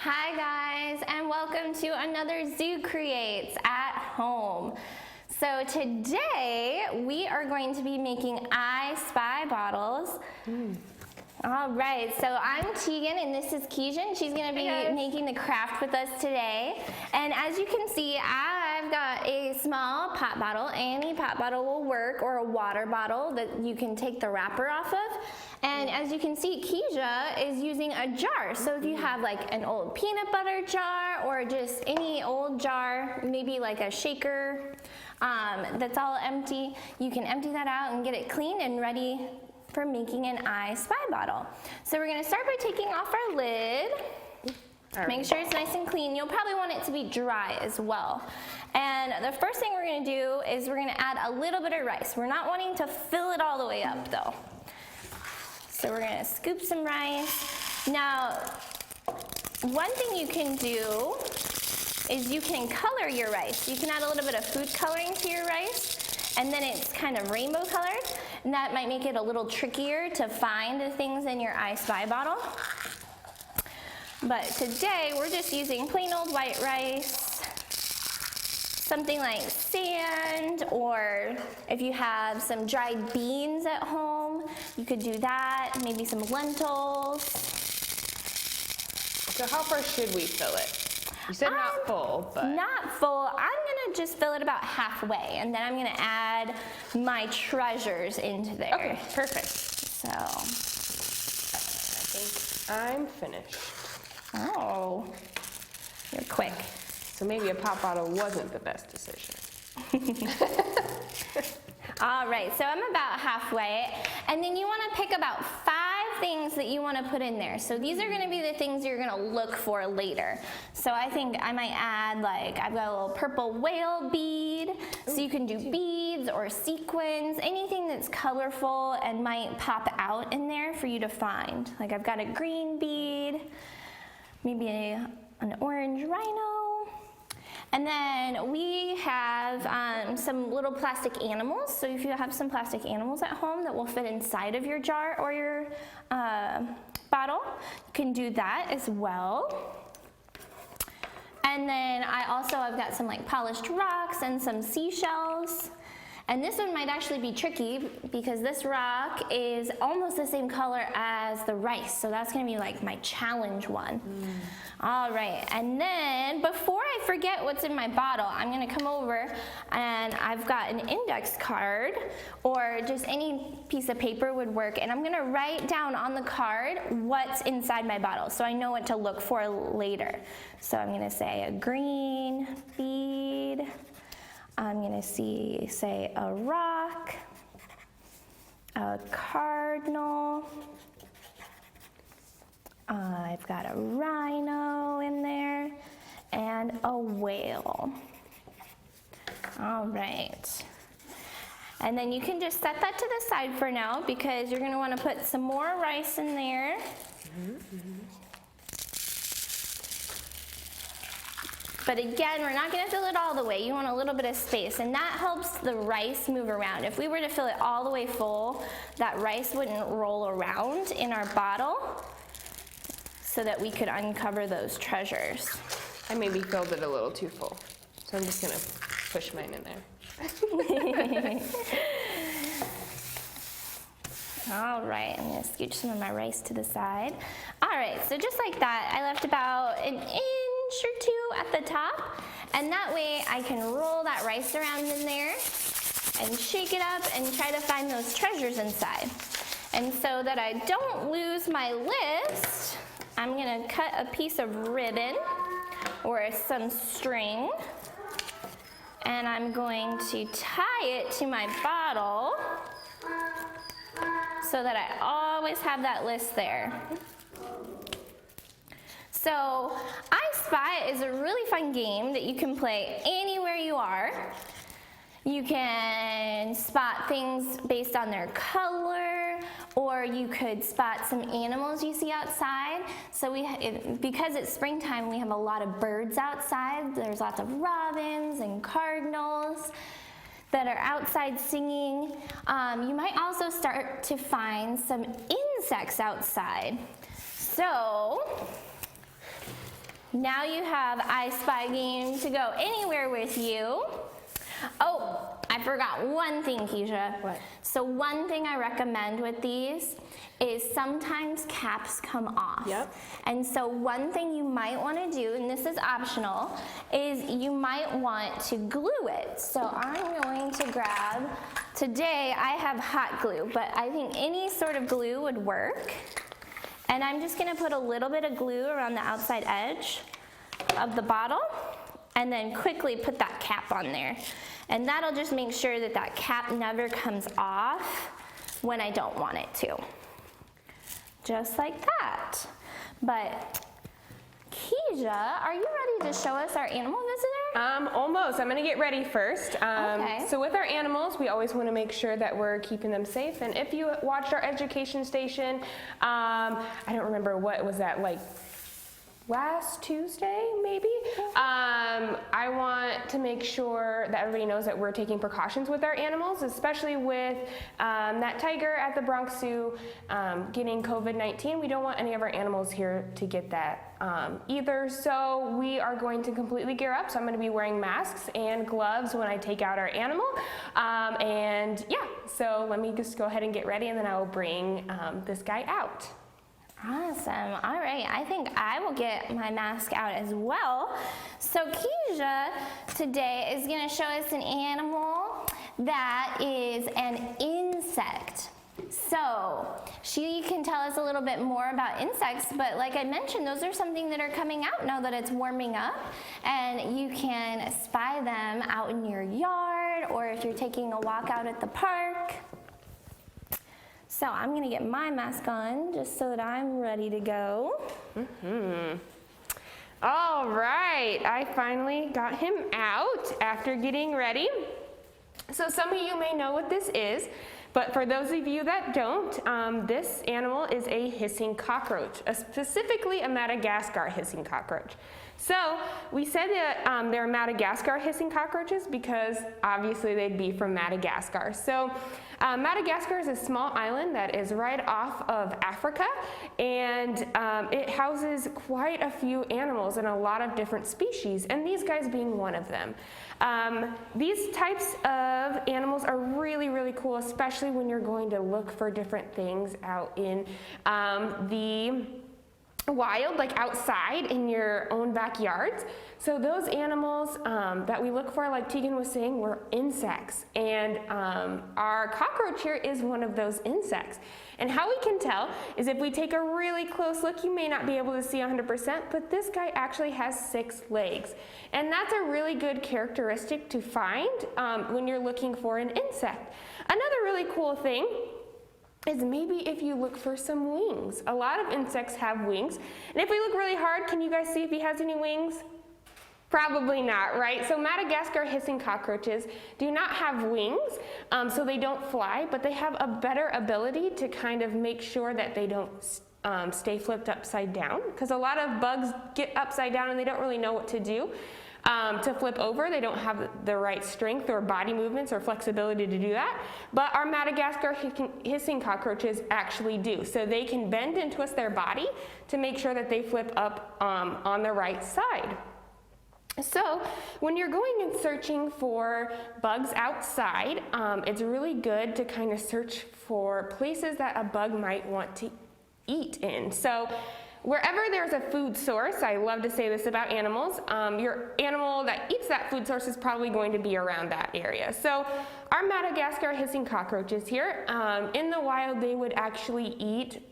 Hi guys, and welcome to another Zoo Creates at Home. So today we are going to be making I Spy bottles. All right, so I'm Teagan and this is Kezia. She's going to be making the craft with us today. And as you can see, I've got a small pop bottle. Any pop bottle will work, or a water bottle that you can take the wrapper off of. And as you can see, Kezia is using a jar. So if you have like an old peanut butter jar or just any old jar, maybe like a shaker that's all empty, you can empty that out and get it clean and ready for making an I Spy bottle. So we're gonna start by taking off our lid. Make sure it's nice and clean. You'll probably want it to be dry as well. And the first thing we're gonna do is we're gonna add a little bit of rice. We're not wanting to fill it all the way up though. So we're gonna scoop some rice. Now, one thing you can do is you can color your rice. You can add a little bit of food coloring to your rice, and then it's kind of rainbow colored, and that might make it a little trickier to find the things in your I Spy bottle. But today, we're just using plain old white rice, something like sand, or if you have some dried beans at home, you could do that, maybe some lentils. So how far should we fill it? You said not full, but... Not full. I'm gonna just fill it about halfway, and then I'm gonna add my treasures into there. Okay, perfect. So... I think I'm finished. Oh, you're quick. So maybe a pop bottle wasn't the best decision. All right, so I'm about halfway, and then you want to pick about 5 things that you want to put in there. So these are going to be the things you're going to look for later. So I think I might add, like, I've got a little purple whale bead, so you can do beads or sequins, anything that's colorful and might pop out in there for you to find. Like I've got a green bead, maybe an orange rhino. And then we have some little plastic animals. So if you have some plastic animals at home that will fit inside of your jar or your bottle, you can do that as well. And then I've got some like polished rocks and some seashells. And this one might actually be tricky because this rock is almost the same color as the rice. So that's gonna be like my challenge one. All right, and then before I forget what's in my bottle, I'm gonna come over and I've got an index card or just any piece of paper would work, and I'm gonna write down on the card what's inside my bottle so I know what to look for later. So I'm gonna say a green bead, I'm gonna say a rock, a cardinal, I've got a rhino in there, and a whale. All right. And then you can just set that to the side for now because you're gonna wanna put some more rice in there. But again, we're not gonna fill it all the way. You want a little bit of space, and that helps the rice move around. If we were to fill it all the way full, that rice wouldn't roll around in our bottle so that we could uncover those treasures. I maybe filled it a little too full, so I'm just gonna push mine in there. All right, I'm gonna scooch some of my rice to the side. All right, so just like that, I left about an inch or 2 at the top, and that way I can roll that rice around in there and shake it up and try to find those treasures inside. And so that I don't lose my list, I'm gonna cut a piece of ribbon or some string, and I'm going to tie it to my bottle so that I always have that list there. So, I Spy is a really fun game that you can play anywhere you are. You can spot things based on their color, or you could spot some animals you see outside. So because it's springtime, we have a lot of birds outside. There's lots of robins and cardinals that are outside singing. You might also start to find some insects outside. So Now you have I Spy game to go anywhere with you. Oh, I forgot one thing, Kezia. What? So one thing I recommend with these is sometimes caps come off. Yep. And so one thing you might want to do, and this is optional, is you might want to glue it. So I'm going to grab, today I have hot glue, but I think any sort of glue would work. And I'm just going to put a little bit of glue around the outside edge of the bottle and then quickly put that cap on there. And that'll just make sure that that cap never comes off when I don't want it to. Just like that. But Kezia, are you ready to show us our animal visitor? Almost. I'm gonna get ready first. Okay. So with our animals, we always want to make sure that we're keeping them safe. And if you watched our education station, I don't remember, what was that, like last Tuesday, maybe? I want to make sure that everybody knows that we're taking precautions with our animals, especially with that tiger at the Bronx Zoo getting COVID-19. We don't want any of our animals here to get that either. So we are going to completely gear up. So I'm going to be wearing masks and gloves when I take out our animal. And yeah, so let me just go ahead and get ready, and then I will bring this guy out. Awesome. All right. I think I will get my mask out as well. So Kezia today is going to show us an animal that is an insect. So she can tell us a little bit more about insects, but like I mentioned, those are something that are coming out now that it's warming up, and you can spy them out in your yard or if you're taking a walk out at the park. So I'm gonna get my mask on just so that I'm ready to go. All right, I finally got him out after getting ready. So some of you may know what this is, but for those of you that don't, this animal is a hissing cockroach, specifically a Madagascar hissing cockroach. So we said that they're Madagascar hissing cockroaches because obviously they'd be from Madagascar. So Madagascar is a small island that is right off of Africa, and it houses quite a few animals and a lot of different species, and these guys being one of them. These types of animals are really, really cool, especially when you're going to look for different things out in the wild, like outside in your own backyards. So those animals that we look for, like Teagan was saying, were insects, and our cockroach here is one of those insects. And how we can tell is if we take a really close look, you may not be able to see 100%, but this guy actually has 6 legs. And that's a really good characteristic to find when you're looking for an insect. Another really cool thing is maybe if you look for some wings. A lot of insects have wings. And if we look really hard, can you guys see if he has any wings? Probably not, right? So Madagascar hissing cockroaches do not have wings, so they don't fly, but they have a better ability to kind of make sure that they don't stay flipped upside down, because a lot of bugs get upside down and they don't really know what to do. To flip over, they don't have the right strength or body movements or flexibility to do that, but our Madagascar hissing cockroaches actually do. So they can bend and twist their body to make sure that they flip up on the right side. So when you're going and searching for bugs outside, it's really good to kind of search for places that a bug might want to eat in. So wherever there's a food source, I love to say this about animals, your animal that eats that food source is probably going to be around that area. So our Madagascar hissing cockroaches here, in the wild they would actually eat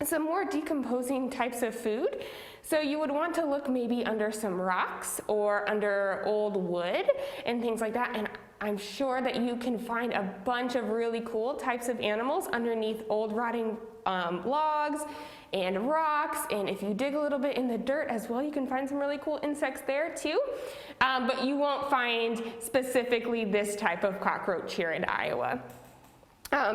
some more decomposing types of food. So you would want to look maybe under some rocks or under old wood and things like that. And I'm sure that you can find a bunch of really cool types of animals underneath old rotting logs and rocks, and if you dig a little bit in the dirt as well, you can find some really cool insects there too. But you won't find specifically this type of cockroach here in Iowa.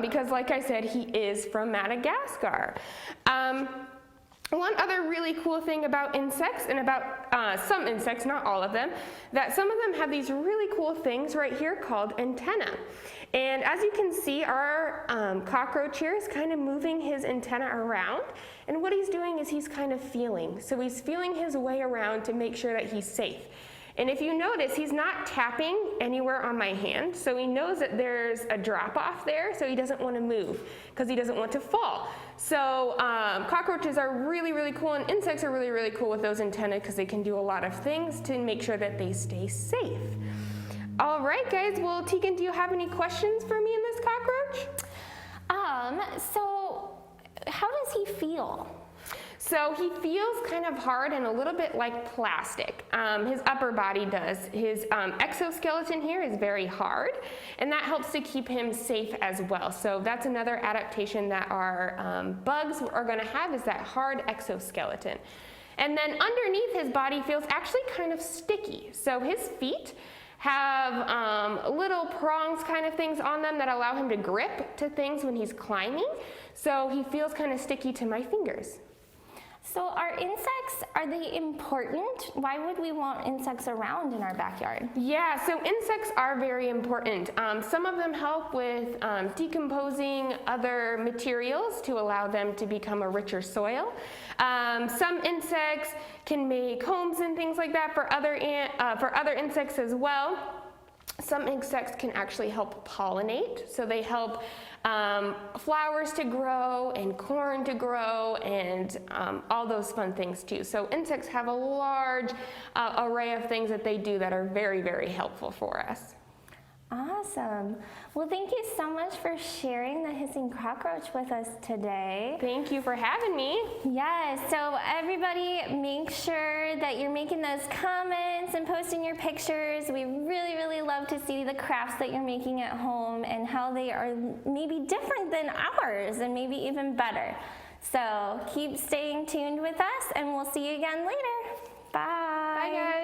Because like I said, he is from Madagascar. One other really cool thing about insects, and about some insects, not all of them, that some of them have these really cool things right here called antennae. And as you can see, our cockroach here is kind of moving his antenna around. And what he's doing is he's kind of feeling. So he's feeling his way around to make sure that he's safe. And if you notice, he's not tapping anywhere on my hand, so he knows that there's a drop off there, so he doesn't want to move because he doesn't want to fall. So cockroaches are really, really cool, and insects are really, really cool with those antennae because they can do a lot of things to make sure that they stay safe. All right, guys. Well, Teagan, do you have any questions for me in this cockroach? So how does he feel? So he feels kind of hard and a little bit like plastic. His upper body does. His exoskeleton here is very hard, and that helps to keep him safe as well. So that's another adaptation that our bugs are going to have, is that hard exoskeleton. And then underneath his body feels actually kind of sticky. So his feet have little prongs kind of things on them that allow him to grip to things when he's climbing. So he feels kind of sticky to my fingers. So are insects, are they important? Why would we want insects around in our backyard? Yeah, so insects are very important. Some of them help with decomposing other materials to allow them to become a richer soil. Some insects can make homes and things like that for other insects as well. Some insects can actually help pollinate, so they help flowers to grow and corn to grow and all those fun things too. So insects have a large array of things that they do that are very, very helpful for us. Awesome. Well, thank you so much for sharing the hissing cockroach with us today. Thank you for having me. Yes, so everybody make sure that you're making those comments and posting your pictures. We really, really love to see the crafts that you're making at home and how they are maybe different than ours and maybe even better. So keep staying tuned with us, and we'll see you again later. Bye. Bye, guys.